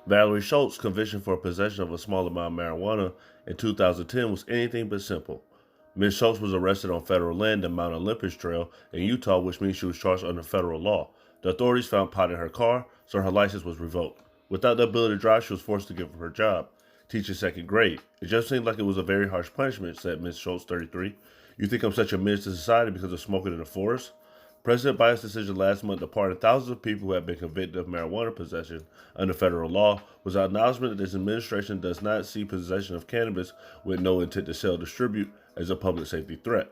Valerie Schultz's conviction for possession of a small amount of marijuana in 2010 was anything but simple. Ms. Schultz was arrested on federal land in Mount Olympus Trail in Utah, which means she was charged under federal law. The authorities found pot in her car, so her license was revoked. Without the ability to drive, she was forced to give up her job, teaching second grade. It just seemed like it was a very harsh punishment, said Ms. Schultz, 33. You think I'm such a menace to society because of smoking in the forest? President Biden's decision last month to pardon thousands of people who have been convicted of marijuana possession under federal law was an acknowledgement that his administration does not see possession of cannabis with no intent to sell or distribute as a public safety threat.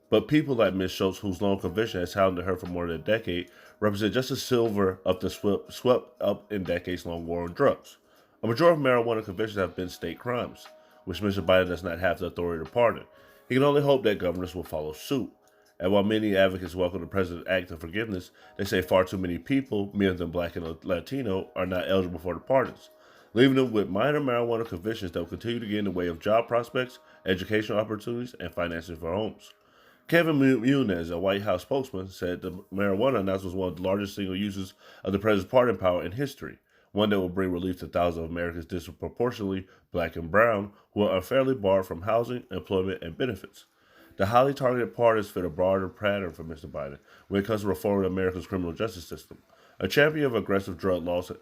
But people like Ms. Schultz, whose long conviction has hounded her for more than a decade, represent just a silver of the swept up in decades-long war on drugs. A majority of marijuana convictions have been state crimes, which Mr. Biden does not have the authority to pardon. He can only hope that governors will follow suit. And while many advocates welcome the president's act of forgiveness, they say far too many people, many of them black and Latino, are not eligible for the pardons, leaving them with minor marijuana convictions that will continue to get in the way of job prospects, educational opportunities, and financing for homes. Kevin Muniz, a White House spokesman, said the marijuana announcement was one of the largest single uses of the president's pardon power in history, one that will bring relief to thousands of Americans disproportionately black and brown who are unfairly barred from housing, employment, and benefits. The highly targeted pardons fit a broader pattern for Mr. Biden when it comes to reforming America's criminal justice system. A champion of aggressive drug laws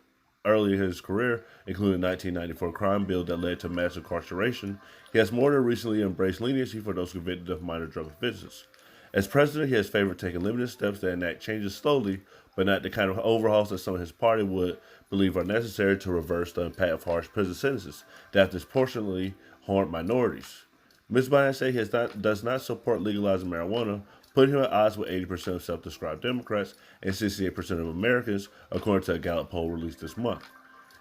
early in his career, including the 1994 crime bill that led to mass incarceration, he has more than recently embraced leniency for those convicted of minor drug offenses. As president, he has favored taking limited steps that enact changes slowly, but not the kind of overhauls that some of his party would believe are necessary to reverse the impact of harsh prison sentences that have disproportionately harmed minorities. Ms. Biden said does not support legalizing marijuana, putting him at odds with 80% of self-described Democrats and 68% of Americans, according to a Gallup poll released this month.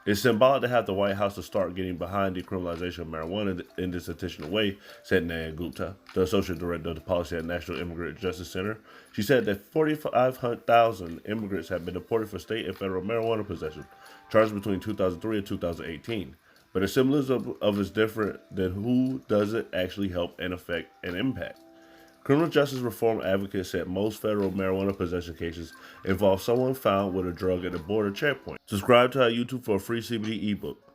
It's symbolic to have the White House to start getting behind decriminalization of marijuana in this intentional way, said Naya Gupta, the Associate Director of the Policy at National Immigrant Justice Center. She said that 4,500,000 immigrants have been deported for state and federal marijuana possession, charged between 2003 and 2018. But the symbolism of it is different than who does it actually help and affect and impact. Criminal justice reform advocates said most federal marijuana possession cases involve someone found with a drug at a border checkpoint. Subscribe to our YouTube for a free CBD ebook.